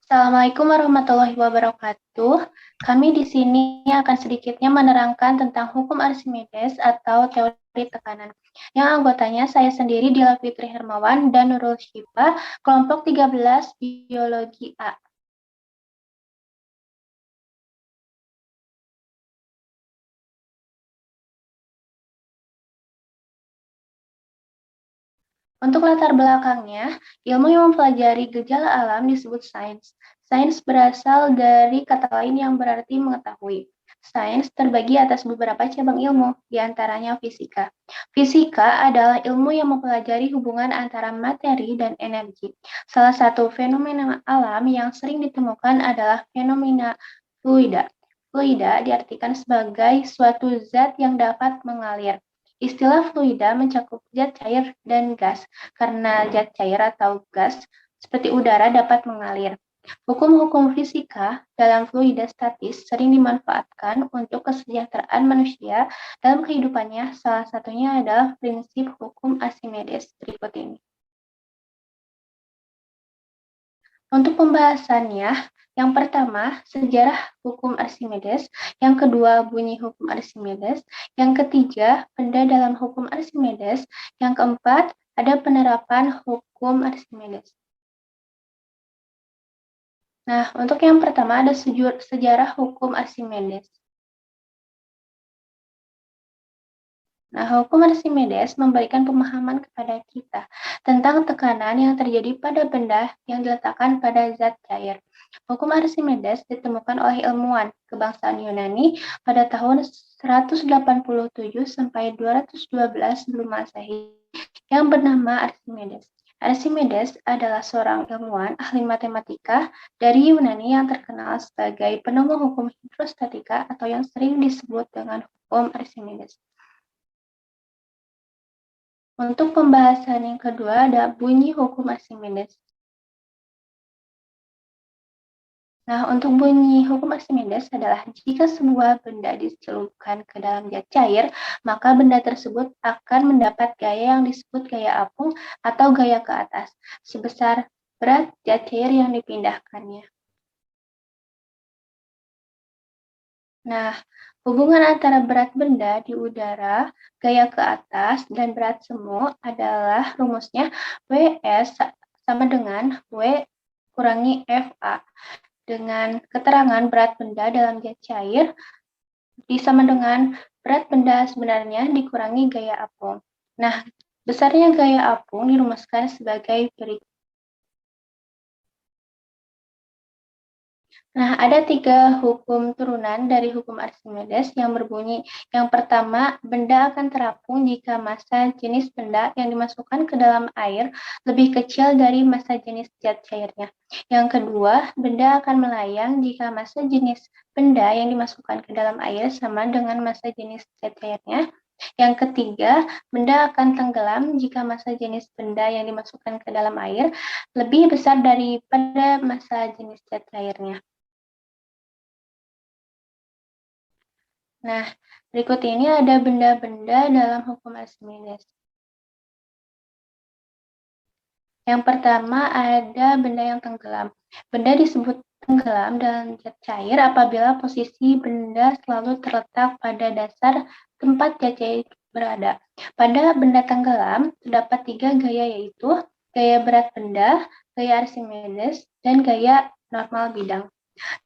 Assalamualaikum warahmatullahi wabarakatuh. Kami di sini akan sedikitnya menerangkan tentang hukum Archimedes atau teori tekanan. Yang anggotanya saya sendiri Dila Fitri Hermawan dan Nurul Syifa, kelompok 13 Biologi A. Untuk latar belakangnya, ilmu yang mempelajari gejala alam disebut sains. Sains berasal dari kata lain yang berarti mengetahui. Sains terbagi atas beberapa cabang ilmu, diantaranya fisika. Fisika adalah ilmu yang mempelajari hubungan antara materi dan energi. Salah satu fenomena alam yang sering ditemukan adalah fenomena fluida. Fluida diartikan sebagai suatu zat yang dapat mengalir. Istilah fluida mencakup zat cair dan gas, karena zat cair atau gas seperti udara dapat mengalir. Hukum-hukum fisika dalam fluida statis sering dimanfaatkan untuk kesejahteraan manusia dalam kehidupannya. Salah satunya adalah prinsip hukum Archimedes berikut ini. Untuk pembahasannya, yang pertama, sejarah hukum Archimedes, yang kedua, bunyi hukum Archimedes, yang ketiga, benda dalam hukum Archimedes, yang keempat, ada penerapan hukum Archimedes. Nah, untuk yang pertama ada sejarah hukum Archimedes. Nah, hukum Archimedes memberikan pemahaman kepada kita tentang tekanan yang terjadi pada benda yang diletakkan pada zat cair. Hukum Archimedes ditemukan oleh ilmuwan kebangsaan Yunani pada tahun 187 sampai 212 sebelum Masehi yang bernama Archimedes. Archimedes adalah seorang ilmuwan ahli matematika dari Yunani yang terkenal sebagai penemu hukum hidrostatika atau yang sering disebut dengan hukum Archimedes. Untuk pembahasan yang kedua ada bunyi hukum Archimedes. Nah, untuk bunyi hukum Archimedes adalah jika sebuah benda dicelupkan ke dalam zat cair, maka benda tersebut akan mendapat gaya yang disebut gaya apung atau gaya ke atas, sebesar berat zat cair yang dipindahkannya. Nah, hubungan antara berat benda di udara, gaya ke atas, dan berat semu adalah rumusnya WS sama dengan W kurangi FA. Dengan keterangan berat benda dalam zat cair sama dengan berat benda sebenarnya dikurangi gaya apung. Nah, besarnya gaya apung dirumuskan sebagai berikut. Nah, ada 3 hukum turunan dari hukum Archimedes yang berbunyi, yang pertama, benda akan terapung jika massa jenis benda yang dimasukkan ke dalam air lebih kecil dari massa jenis zat cairnya. Yang kedua, benda akan melayang jika massa jenis benda yang dimasukkan ke dalam air sama dengan massa jenis zat cairnya. Yang ketiga, benda akan tenggelam jika massa jenis benda yang dimasukkan ke dalam air lebih besar daripada massa jenis zat cairnya. Nah, berikut ini ada benda-benda dalam hukum Archimedes. Yang pertama ada benda yang tenggelam. Benda disebut tenggelam dalam zat cair apabila posisi benda selalu terletak pada dasar tempat zat cair berada. Pada benda tenggelam terdapat 3 gaya, yaitu gaya berat benda, gaya Archimedes, dan gaya normal bidang.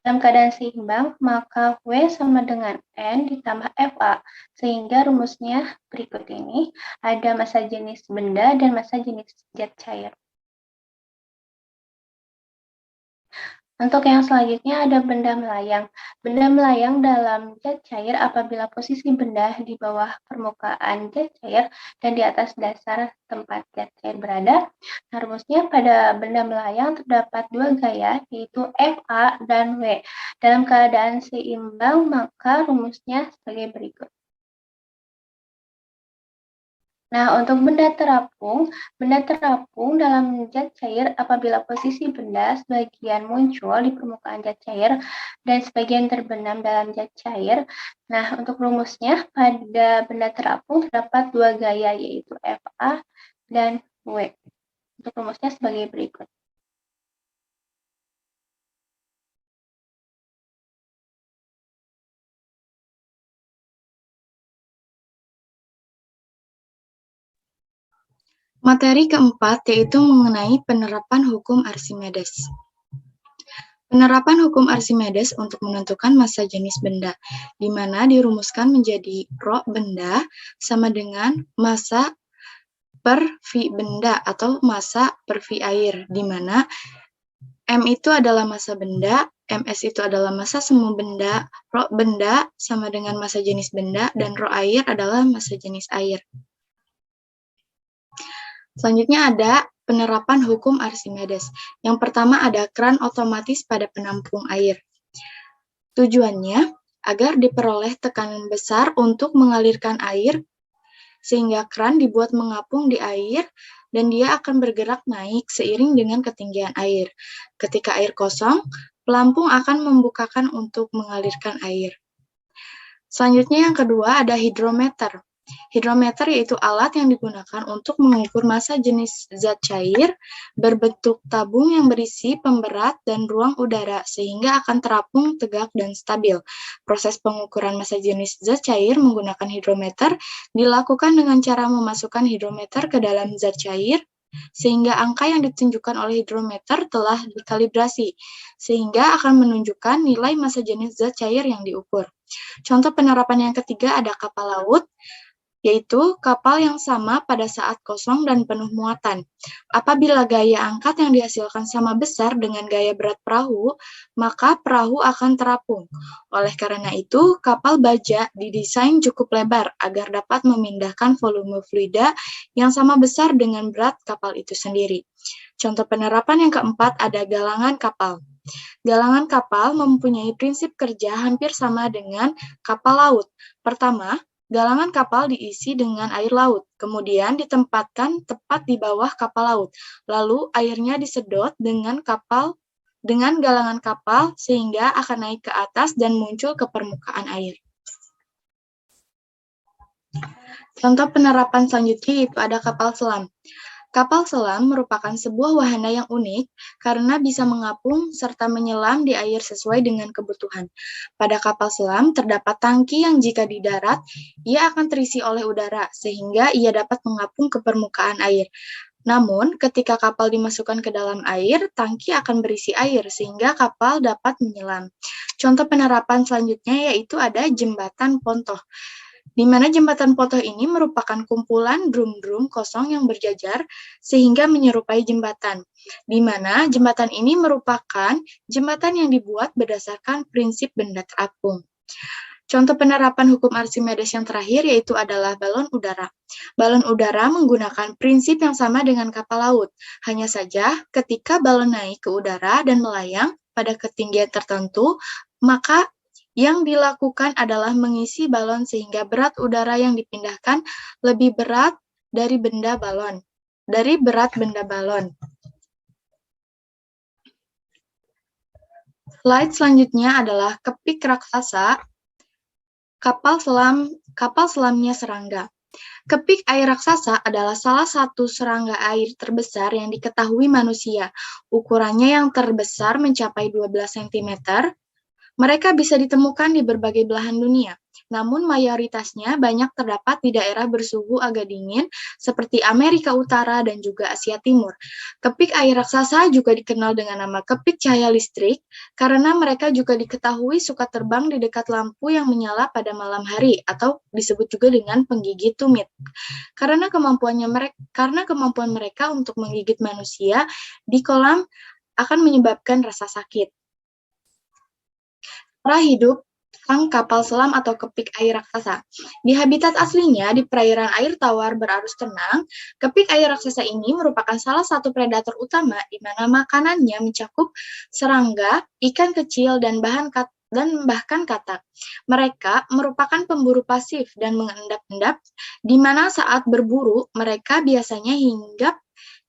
Dalam keadaan seimbang, maka W sama dengan N ditambah FA, sehingga rumusnya berikut ini, ada massa jenis benda dan massa jenis zat cair. Untuk yang selanjutnya ada benda melayang. Benda melayang dalam zat cair apabila posisi benda di bawah permukaan zat cair dan di atas dasar tempat zat cair berada. Nah, rumusnya pada benda melayang terdapat 2 gaya, yaitu FA dan W. Dalam keadaan seimbang, maka rumusnya sebagai berikut. Nah, untuk benda terapung dalam zat cair apabila posisi benda sebagian muncul di permukaan zat cair dan sebagian terbenam dalam zat cair. Nah, untuk rumusnya pada benda terapung terdapat 2 gaya, yaitu FA dan W. Untuk rumusnya sebagai berikut. Materi keempat yaitu mengenai penerapan hukum Archimedes. Penerapan hukum Archimedes untuk menentukan massa jenis benda, di mana dirumuskan menjadi rho benda sama dengan massa per V benda atau massa per V air, di mana M itu adalah massa benda, Ms itu adalah massa semu benda, rho benda sama dengan massa jenis benda, dan rho air adalah massa jenis air. Selanjutnya ada penerapan hukum Archimedes. Yang pertama ada keran otomatis pada penampung air. Tujuannya agar diperoleh tekanan besar untuk mengalirkan air, sehingga keran dibuat mengapung di air dan dia akan bergerak naik seiring dengan ketinggian air. Ketika air kosong, pelampung akan membukakan untuk mengalirkan air. Selanjutnya yang kedua ada hidrometer. Hidrometer yaitu alat yang digunakan untuk mengukur massa jenis zat cair berbentuk tabung yang berisi pemberat dan ruang udara sehingga akan terapung tegak dan stabil. Proses pengukuran massa jenis zat cair menggunakan hidrometer dilakukan dengan cara memasukkan hidrometer ke dalam zat cair sehingga angka yang ditunjukkan oleh hidrometer telah dikalibrasi sehingga akan menunjukkan nilai massa jenis zat cair yang diukur. Contoh penerapan yang ketiga ada kapal laut, yaitu kapal yang sama pada saat kosong dan penuh muatan. Apabila gaya angkat yang dihasilkan sama besar dengan gaya berat perahu, maka perahu akan terapung. Oleh karena itu, kapal baja didesain cukup lebar agar dapat memindahkan volume fluida yang sama besar dengan berat kapal itu sendiri. Contoh penerapan yang keempat ada galangan kapal. Galangan kapal mempunyai prinsip kerja hampir sama dengan kapal laut. Pertama, galangan kapal diisi dengan air laut, kemudian ditempatkan tepat di bawah kapal laut. Lalu airnya disedot dengan galangan kapal sehingga akan naik ke atas dan muncul ke permukaan air. Contoh penerapan selanjutnya yaitu ada kapal selam. Kapal selam merupakan sebuah wahana yang unik karena bisa mengapung serta menyelam di air sesuai dengan kebutuhan. Pada kapal selam terdapat tangki yang jika di darat, ia akan terisi oleh udara sehingga ia dapat mengapung ke permukaan air. Namun, ketika kapal dimasukkan ke dalam air, tangki akan berisi air sehingga kapal dapat menyelam. Contoh penerapan selanjutnya yaitu ada jembatan pontoh. Di mana jembatan pontoh ini merupakan kumpulan drum-drum kosong yang berjajar sehingga menyerupai jembatan. Di mana jembatan ini merupakan jembatan yang dibuat berdasarkan prinsip benda terapung. Contoh penerapan hukum Archimedes yang terakhir yaitu adalah balon udara. Balon udara menggunakan prinsip yang sama dengan kapal laut. Hanya saja ketika balon naik ke udara dan melayang pada ketinggian tertentu, maka yang dilakukan adalah mengisi balon sehingga berat udara yang dipindahkan lebih berat dari berat benda balon. Slide selanjutnya adalah kepik raksasa, kapal selamnya serangga. Kepik air raksasa adalah salah satu serangga air terbesar yang diketahui manusia. Ukurannya yang terbesar mencapai 12 cm. Mereka bisa ditemukan di berbagai belahan dunia, namun mayoritasnya banyak terdapat di daerah bersuhu agak dingin seperti Amerika Utara dan juga Asia Timur. Kepik air raksasa juga dikenal dengan nama kepik cahaya listrik karena mereka juga diketahui suka terbang di dekat lampu yang menyala pada malam hari atau disebut juga dengan penggigit tumit. Karena kemampuan mereka untuk menggigit manusia di kolam akan menyebabkan rasa sakit. Cara hidup sang kapal selam atau kepik air raksasa. Di habitat aslinya, di perairan air tawar berarus tenang, kepik air raksasa ini merupakan salah satu predator utama di mana makanannya mencakup serangga, ikan kecil, dan bahkan katak. Mereka merupakan pemburu pasif dan mengendap-endap, di mana saat berburu, mereka biasanya hinggap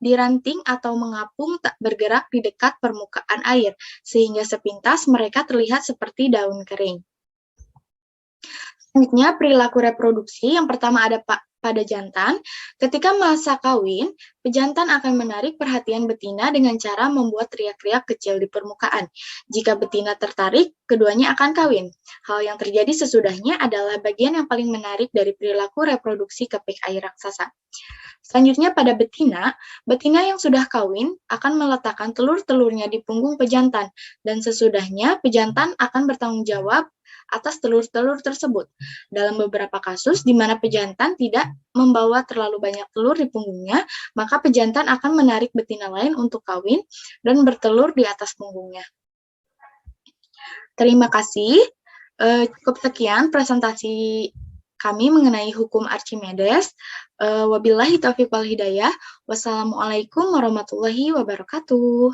di ranting atau mengapung tak bergerak di dekat permukaan air, sehingga sepintas mereka terlihat seperti daun kering. Selanjutnya, perilaku reproduksi. Yang pertama ada pada jantan, ketika masa kawin, pejantan akan menarik perhatian betina dengan cara membuat riak-riak kecil di permukaan. Jika betina tertarik, keduanya akan kawin. Hal yang terjadi sesudahnya adalah bagian yang paling menarik dari perilaku reproduksi kepik air raksasa. Selanjutnya pada betina, betina yang sudah kawin akan meletakkan telur-telurnya di punggung pejantan, dan sesudahnya pejantan akan bertanggung jawab atas telur-telur tersebut. Dalam beberapa kasus di mana pejantan tidak membawa terlalu banyak telur di punggungnya, maka pejantan akan menarik betina lain untuk kawin dan bertelur di atas punggungnya. Terima kasih. Cukup sekian presentasi kami mengenai hukum Archimedes. Wabillahi taufiq wal hidayah. Wassalamualaikum warahmatullahi wabarakatuh.